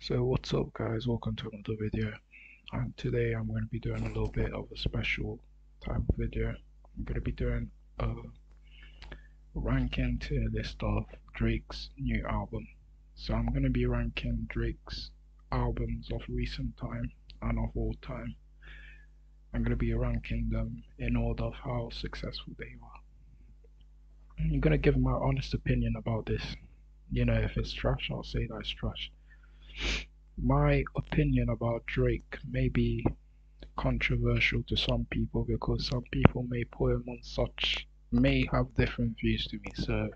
So what's up guys, welcome to another video, and today I'm going to be doing a little bit of a special type of video. I'm going to be doing a ranking tier list of Drake's new album. So I'm going to be ranking Drake's albums of recent time and of all time. I'm going to be ranking them in order of how successful they are. I'm going to give my honest opinion about this. If it's trash, I'll say that it's trash. My opinion about Drake may be controversial to some people because some people may put him on may have different views to me. So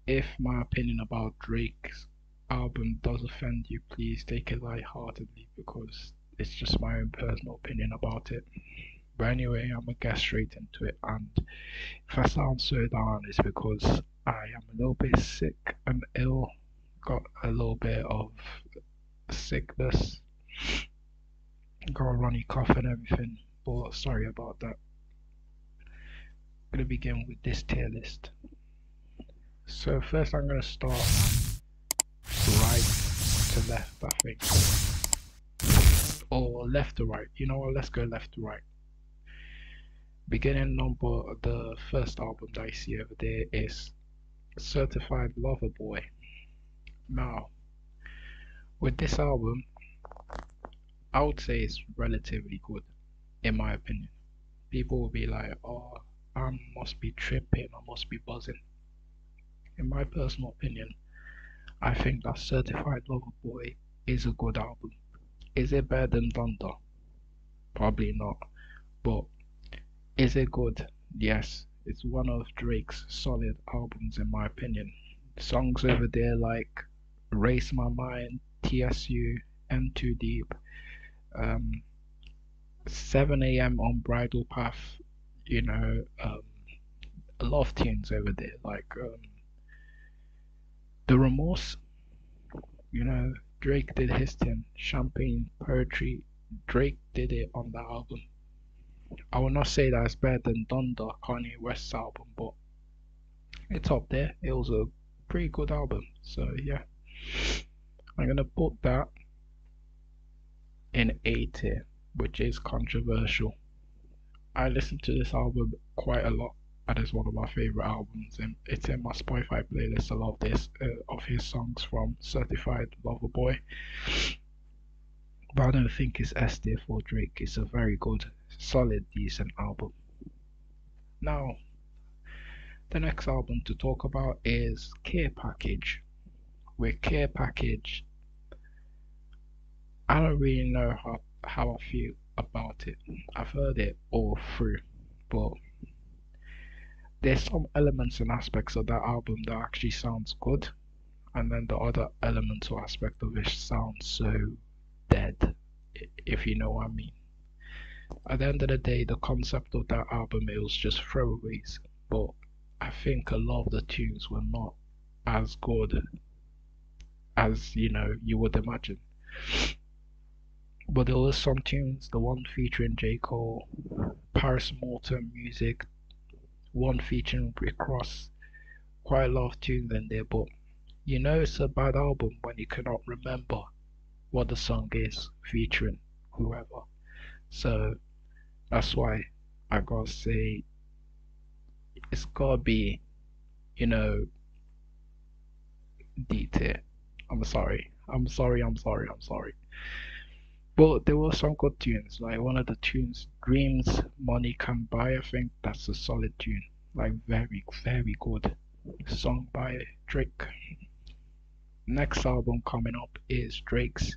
if my opinion about Drake's album does offend you, please take it lightheartedly because it's just my own personal opinion about it. But anyway, I'm gonna get straight into it, and if I sound so down, it's because I am a little bit sick and ill. Got a little bit of sickness, got a runny cough and everything, but sorry about that. I'm gonna begin with this tier list. So first I'm gonna start right to left, I think, or left to right. You know what, let's go left to right. Beginning number, the first album that I see over there is Certified Lover Boy. Now with this album, I would say it's relatively good, in my opinion. People will be like, oh, I must be tripping, I must be buzzing. In my personal opinion, I think that Certified Lover Boy is a good album. Is it better than Thunder? Probably not. But is it good? Yes. It's one of Drake's solid albums in my opinion. Songs over there like Race My Mind, TSU, M2 Deep, 7 AM on Bridal Path, a lot of tunes over there like The Remorse. Drake did his thing. Champagne Poetry, Drake did it on that album. I will not say that it's better than Thunder, Kanye West's album, but it's up there. It was a pretty good album, so yeah, I'm gonna put that in A tier, which is controversial. I listened to this album quite a lot, and it's one of my favorite albums, and it's in my Spotify playlist. I love this of his songs from Certified Lover Boy, but I don't think it's S tier for Drake. It's a very good, solid, decent album. Now, the next album to talk about is Care Package. With Care Package, I don't really know how I feel about it. I've heard it all through, but there's some elements and aspects of that album that actually sounds good, and then the other elements or aspect of it sounds so dead, if you know what I mean. At the end of the day, the concept of that album, it was just throwaways, but I think a lot of the tunes were not as good as you would imagine. But there were some tunes, the one featuring J. Cole, Paris Morton Music, one featuring Rick Ross, quite a lot of tunes in there, but it's a bad album when you cannot remember what the song is featuring whoever. So that's why I gotta say it's gotta be, D tier. I'm sorry. But there were some good tunes, like one of the tunes, Dreams Money Can Buy, I think that's a solid tune. Like very, very good song by Drake. Next album coming up is Drake's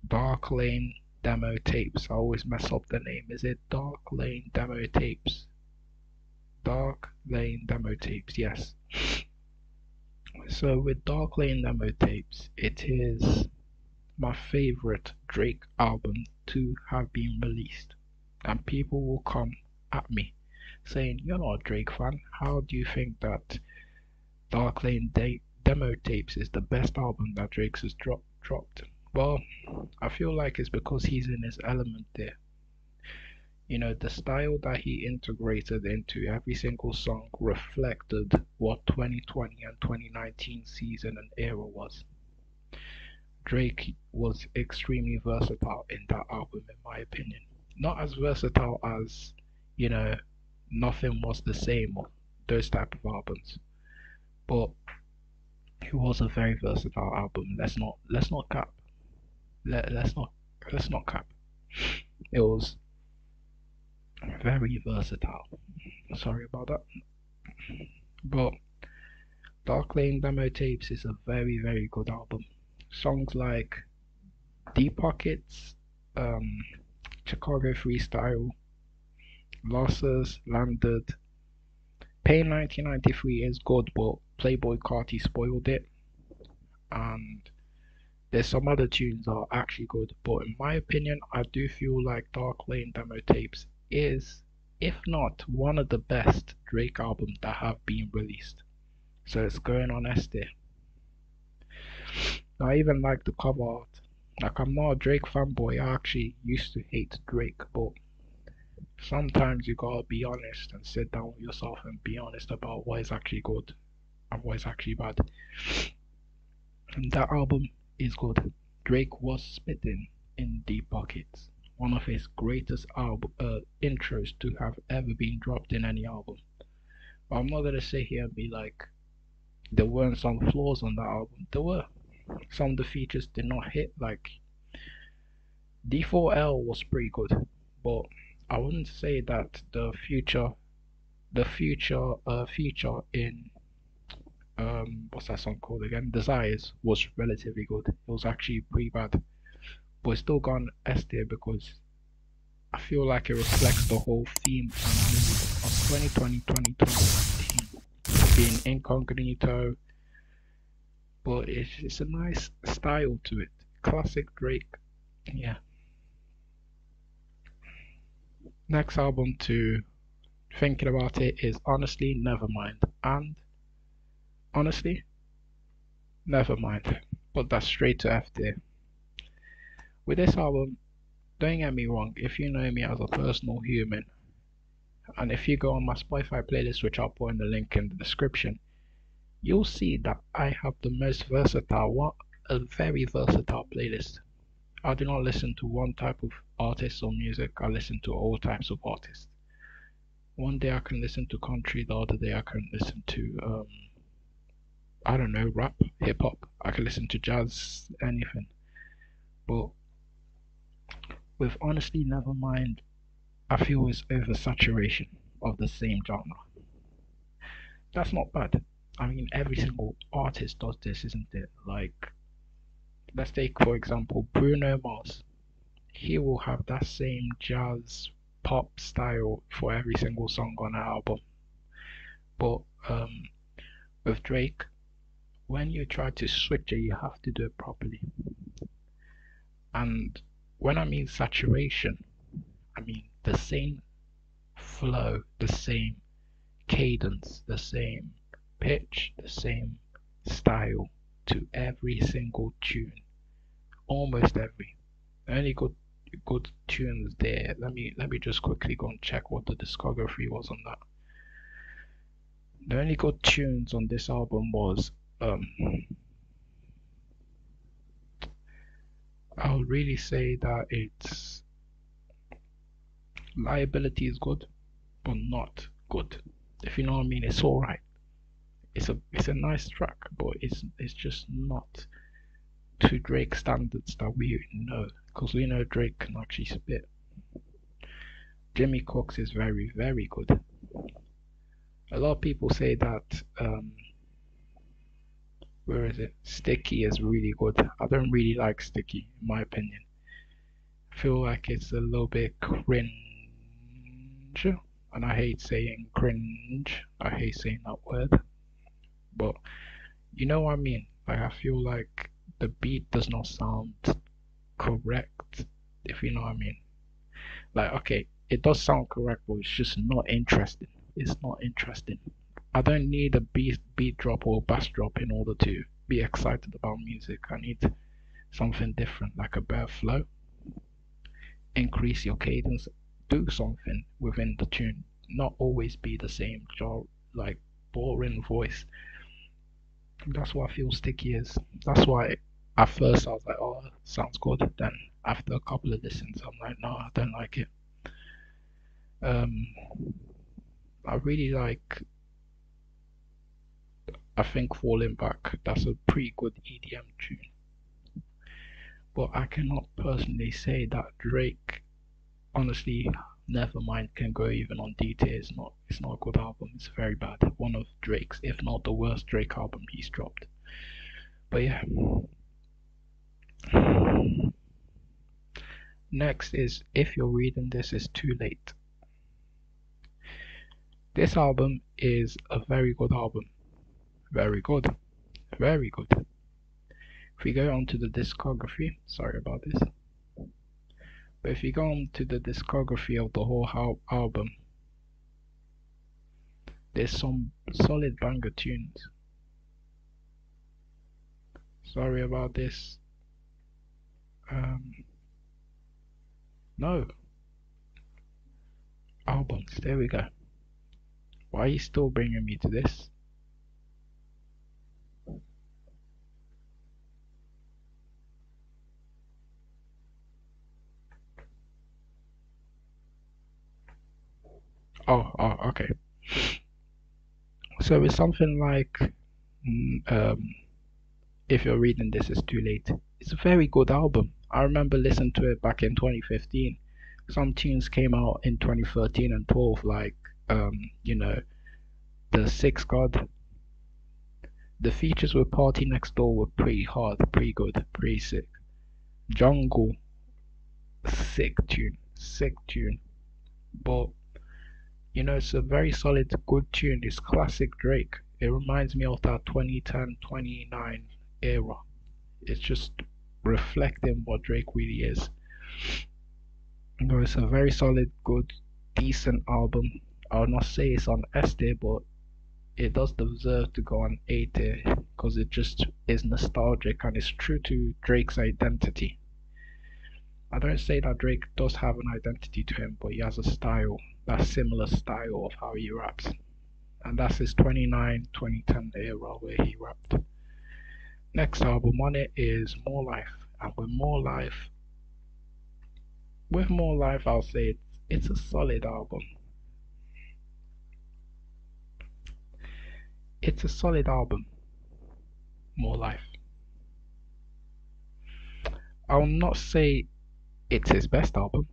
Dark Lane Demo Tapes. I always mess up the name. Is it Dark Lane Demo Tapes? Dark Lane Demo Tapes, yes. So with Dark Lane Demo Tapes, it is my favorite Drake album to have been released, and people will come at me saying, you're not a Drake fan, how do you think that Dark Lane Demo Tapes is the best album that Drake has dropped? Well, I feel like it's because he's in his element there. The style that he integrated into every single song reflected what 2020 and 2019 season and era was. Drake was extremely versatile in that album, in my opinion. Not as versatile as, you know, Nothing Was the Same or those type of albums, but it was a very versatile album. Let's not cap. Let's not cap. It was very versatile. Sorry about that. But Dark Lane Demo Tapes is a very good album. Songs like Deep Pockets, um, Chicago Freestyle, Losses, Landed. Pain 1993 is good, but Playboy Carti spoiled it. And there's some other tunes that are actually good, but in my opinion, I do feel like Dark Lane Demo Tapes is, if not one of the best Drake albums that have been released. So it's going on S tier. I even like the cover art. Like, I'm not a Drake fanboy. I actually used to hate Drake, but sometimes you gotta be honest and sit down with yourself and be honest about what is actually good and what is actually bad. And that album is good. Drake was spitting in Deep Pockets, one of his greatest intros to have ever been dropped in any album. But I'm not gonna sit here and be like, there weren't some flaws on that album. There were. Some of the features did not hit. Like D4L was pretty good, but I wouldn't say that the future feature in what's that song called again? Desires was relatively good. It was actually pretty bad, but it's still gone S tier because I feel like it reflects the whole theme and mood of 2020-2019 being incognito, but it's a nice style to it. Classic Drake. Yeah. Next album to thinking about it is Honestly Nevermind. And honestly, Nevermind. But that's straight to F tier. With this album, don't get me wrong, if you know me as a personal human, and if you go on my Spotify playlist, which I'll put in the link in the description, you'll see that I have the most versatile one, a very versatile playlist. I do not listen to one type of artist or music, I listen to all types of artists. One day I can listen to country, the other day I can listen to I don't know, rap, hip hop. I can listen to jazz, anything. But with Honestly Nevermind, I feel it's oversaturation of the same genre. That's not bad. I mean, every single artist does this, isn't it? Like, let's take for example Bruno Mars. He will have that same jazz pop style for every single song on an album. But with Drake, when you try to switch it, you have to do it properly. And when I mean saturation, I mean the same flow, the same cadence, the same pitch, the same style to every single tune. Almost every. The only good tunes there. Let me just quickly go and check what the discography was on that. The only good tunes on this album was I'll really say that it's Liability is good, but not good. If you know what I mean, it's alright. It's a nice track, but it's just not to Drake standards that we know, because we know Drake can actually spit. Jimmy Cooks is very good. A lot of people say that where is it? Sticky is really good. I don't really like Sticky, in my opinion. I feel like it's a little bit cringe, and I hate saying cringe. I hate saying that word, but you know what I mean. Like, I feel like the beat does not sound correct, if you know what I mean. Like, okay, it does sound correct, but it's just not interesting. It's not interesting. I don't need a beat drop or bass drop in order to be excited about music. I need something different, like a better flow. Increase your cadence. Do something within the tune. Not always be the same, like boring voice. That's what I feel Sticky is. That's why At first I was like, oh, sounds good. Then after a couple of listens, I'm like, no, I don't like it. Um, I really like. I think Falling Back. That's a pretty good EDM tune. But I cannot personally say that Drake. Honestly, Nevermind can go even on D tier. It's not a good album. It's very bad. One of Drake's, if not the worst Drake album he's dropped. But yeah. Next is If You're Reading This It's Too Late. This album is a very good album. Very good. Very good. If we go on to the discography, sorry about this. But if you go on to the discography of the whole album, there's some solid banger tunes. Sorry about this. No. Albums, there we go. Why are you still bringing me to this? Oh, okay. So it's something like, If You're Reading This It's Too Late. It's a very good album. I remember listening to it back in 2015. Some tunes came out in 2013 and 12, like, The Six God. The features with Party Next Door were pretty hard, pretty good, pretty sick. Jungle, sick tune. But it's a very solid, good tune. It's classic Drake. It reminds me of that 2010, 2009 era. It's just reflecting what Drake really is. It's a very solid, good, decent album. I would not say it's on S tier, but it does deserve to go on A tier because it just is nostalgic and it's true to Drake's identity. I don't say that Drake does have an identity to him, but he has a style, that similar style of how he raps. And that's his 2010 era where he rapped. Next album on it is More Life. And with More Life, I'll say it's a solid album. It's a solid album. More Life. I will not say it's his best album,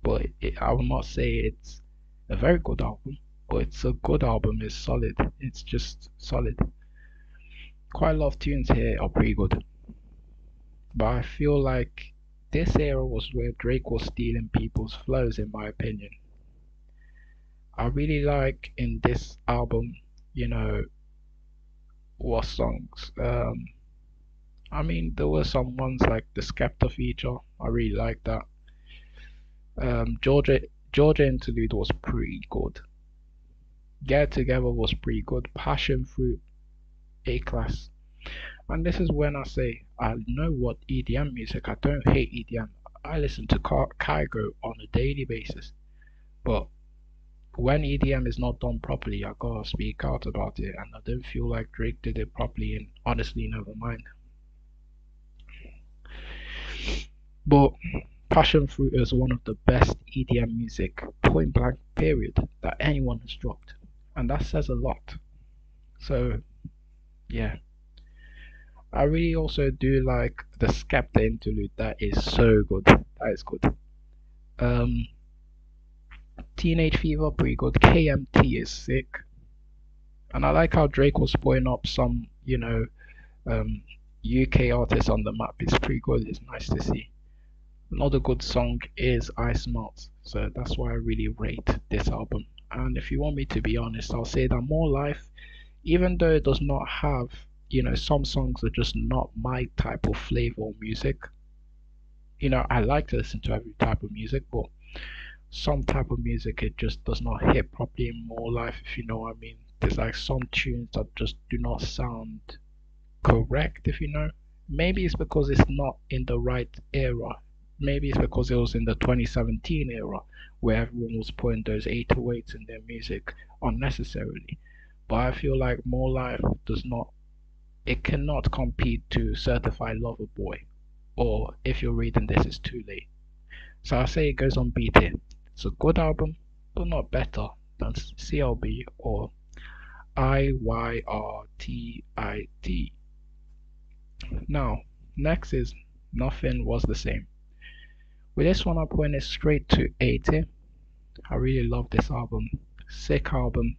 but I will not say it's a very good album, but it's a good album. It's solid. It's just solid. Quite a lot of tunes here are pretty good, but I feel like this era was where Drake was stealing people's flows, in my opinion. I really like in this album, what songs. I mean, there were some ones like the Skepta feature. I really like that. Georgia Interlude was pretty good. Get Together was pretty good. Passion Fruit, A class. And this is when I say I know what EDM music. I don't hate EDM. I listen to Kygo on a daily basis. But when EDM is not done properly, I gotta speak out about it. And I don't feel like Drake did it properly. And honestly, never mind. But Passion Fruit is one of the best EDM music, point blank period, that anyone has dropped. And that says a lot. So, yeah. I really also do like the Skepta interlude. That is so good. That is good. Um, Teenage Fever, pretty good. KMT is sick. And I like how Drake was putting up some, UK artists on the map. It's pretty good. It's nice to see. Another good song is Ice Melts. So that's why I really rate this album. And if you want me to be honest, I'll say that More Life, even though it does not have, some songs are just not my type of flavor or music. I like to listen to every type of music, but some type of music it just does not hit properly in More Life, if you know what I mean. There's like some tunes that just do not sound correct, if you know. Maybe it's because it's not in the right era. Maybe it's because it was in the 2017 era where everyone was putting those 808s in their music unnecessarily. But I feel like More Life does not it cannot compete to Certified Lover Boy, or If You're Reading This It's Too Late. So I say it goes on B tier. It's a good album, but not better than CLB or IYRTIT. Now, next is Nothing Was the Same. With this one, I'm putting it straight to A tier. I really love this album. Sick album.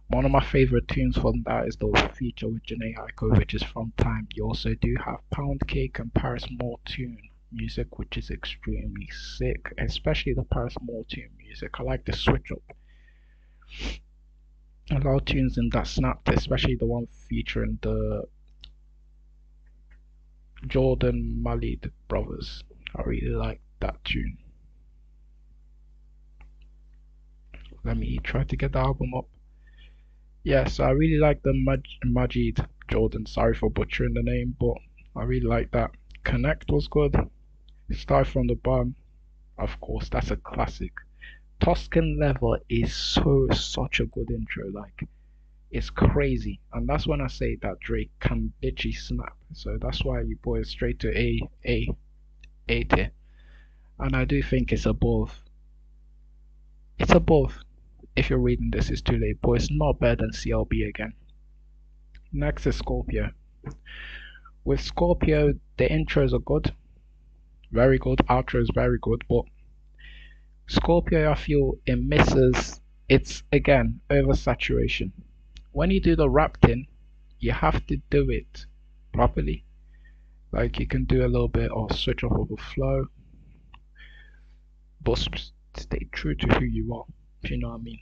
One of my favorite tunes from that is the feature with Janae Aiko, which is From Time. You also do have Pound Cake and Paris Morton music, which is extremely sick, especially the Paris Morton music. I like the switch up. A lot of tunes in that snapped, especially the one featuring the Jordan Malid brothers. I really like that tune. Let me try to get the album up. Yes, I really like the Majid Jordan. Sorry for butchering the name, but I really like that. Connect was good. Start from the bottom. Of course, that's a classic. Tuscan Level is such a good intro. Like, it's crazy, and that's when I say that Drake can literally snap. So that's why you put it straight to A tier. And I do think it's above. It's above. If you're reading this, it's too late, but it's not better than CLB again. Next is Scorpio. With Scorpio, the intros are good, very good. Outro is very good, but Scorpio, I feel it misses. It's again oversaturation. When you do the rap thing, you have to do it properly. Like you can do a little bit of switch off of a flow, but stay true to who you are. If you know what I mean.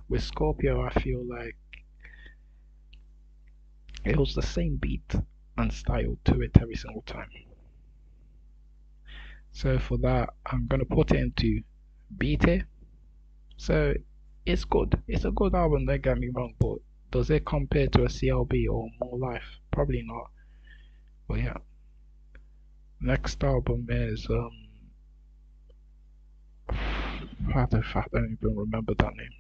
With Scorpio, I feel like it was the same beat and style to it every single time. So for that, I'm gonna put it into B tier. So it's good. It's a good album. Don't get me wrong, but does it compare to a CLB or More Life? Probably not. But yeah. Next album is I don't even remember that name.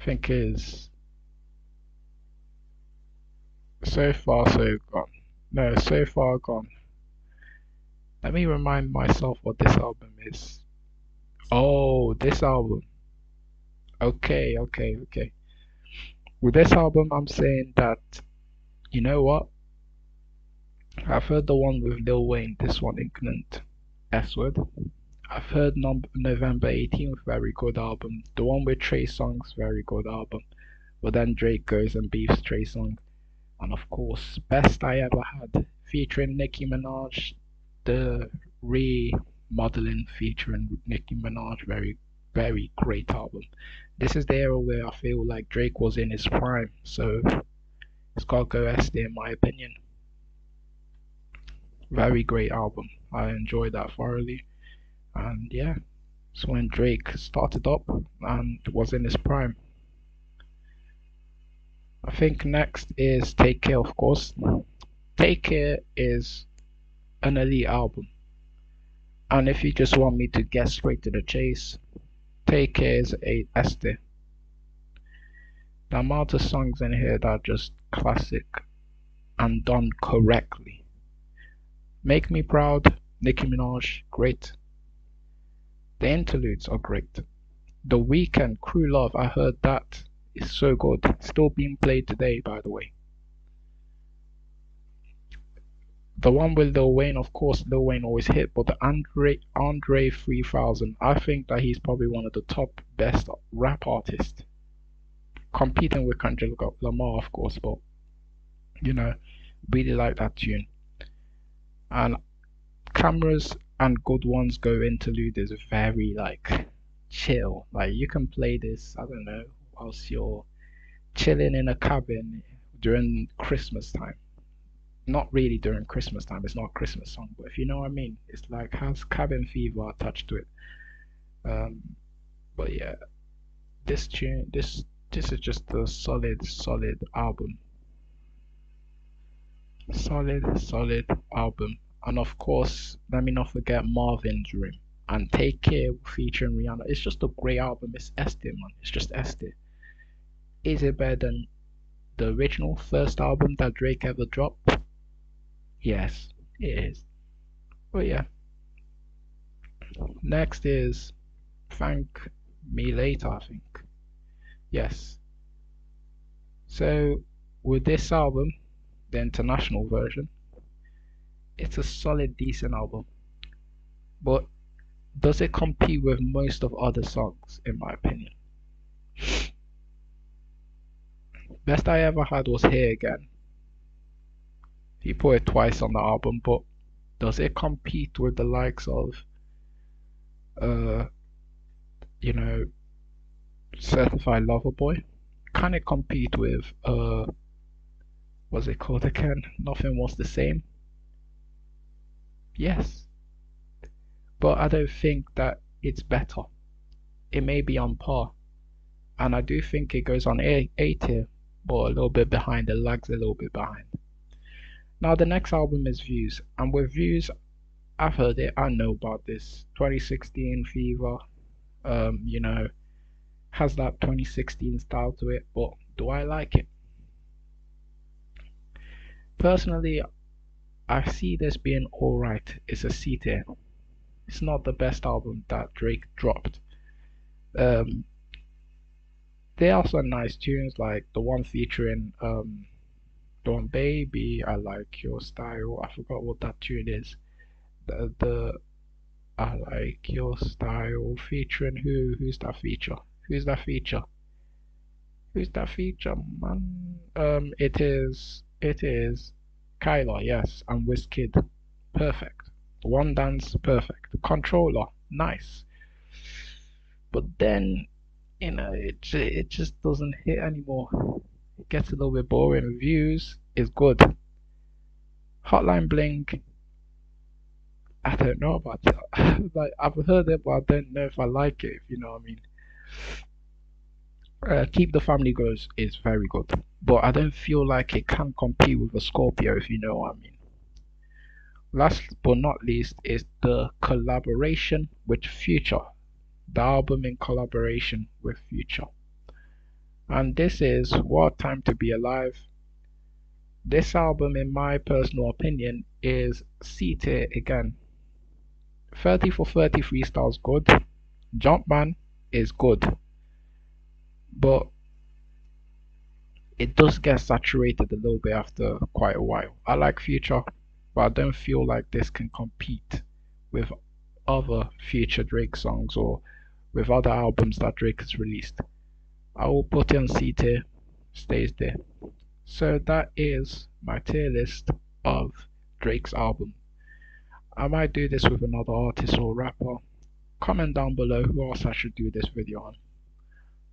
I think is So Far So Gone. No, So Far Gone. Let me remind myself what this album is. Oh, this album. Okay. With this album, I'm saying that, you know what? I've heard the one with Lil Wayne, this one, Ignorant S Word. I've heard November 18th, very good album. The one with Trey Songz, very good album. But then Drake goes and beefs Trey Songz. And of course, Best I Ever Had, featuring Nicki Minaj. The remodeling featuring Nicki Minaj, very great album. This is the era where I feel like Drake was in his prime, so it's gotta go S tier in my opinion. Very great album. I enjoyed that thoroughly, and yeah, it's when Drake started up and was in his prime. I think next is Take Care, of course. Take Care is an elite album, and if you just want me to get straight to the chase, Take Care is a S tier. The amount of songs in here that are just classic and done correctly. Make Me Proud, Nicki Minaj, great. The interludes are great. The Weeknd, Crew Love, I heard that is so good. Still being played today, by the way. The one with Lil Wayne, of course, Lil Wayne always hit, but the Andre 3000, I think that he's probably one of the top best rap artists. Competing with Kendrick Lamar, of course, but you know, really like that tune. And Cameras and Good Ones Go interlude is very like chill. Like you can play this, I don't know, whilst you're chilling in a cabin during Christmas time. Not really during Christmas time, it's not a Christmas song, but if you know what I mean, it's like has cabin fever attached to it. But yeah, this tune, this is just a solid album. Solid album. And of course, let me not forget Marvin's Room and Take Care featuring Rihanna. It's just a great album. It's S tier, man. It's just S tier. Is it better than the original first album that Drake ever dropped? Yes, it is. But yeah, next is Thank Me Later, I think. Yes. So with this album, the international version, it's a solid, decent album. But does it compete with most of other songs, in my opinion? Best I Ever Had was Here Again. He put it twice on the album, but does it compete with the likes of, uh, you know, Certified Lover Boy? Can it compete with, what's it called again? Nothing Was the Same? Yes, but I don't think that it's better. It may be on par, and I do think it goes on A tier, but a little bit behind. It lags a little bit behind. Now the next album is Views, and with Views, I've heard it. I know about this 2016 Fever. You know, has that 2016 style to it, but do I like it? Personally, I see this being alright. It's a C tier. It's not the best album that Drake dropped. Um, there are some nice tunes like the one featuring Don Baby. I Like Your Style. I forgot what that tune is. The I Like Your Style featuring who? Who's that feature? Who's that feature? Who's that feature, man? It is Kyla, yes, and Wizkid. Perfect. One Dance, perfect. Controller, nice. But then, it just doesn't hit anymore. It gets a little bit boring. Views is good. Hotline Bling, I don't know about that. Like I've heard it, but I don't know if I like it. If you know what I mean. Keep the Family Goes is very good, but I don't feel like it can compete with a Scorpio, if you know what I mean. Last but not least is the collaboration with Future, the album in collaboration with Future. And this is What Time to Be Alive. This album, in my personal opinion, is C tier again. 30 for 30 freestyles good. Jumpman is good, but it does get saturated a little bit after quite a while. I like Future, but I don't feel like this can compete with other Future Drake songs or with other albums that Drake has released. I will put it on C tier, stays there. So that is my tier list of Drake's album. I might do this with another artist or rapper. Comment down below who else I should do this video on.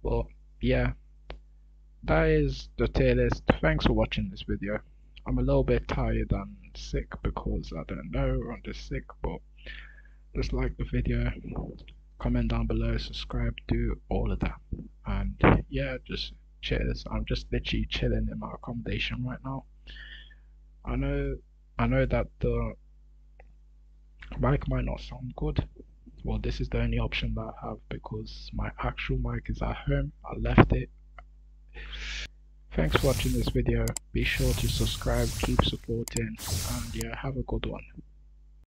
But yeah, that is the tier list. Thanks for watching this video. I'm a little bit tired and sick because I don't know, I'm just sick, but just like the video, comment down below, subscribe, do all of that. And yeah, just cheers. I'm just literally chilling in my accommodation right now. I know that the mic might not sound good. Well, this is the only option that I have because my actual mic is at home. I left it. Thanks for watching this video. Be sure to subscribe, keep supporting, and yeah, have a good one.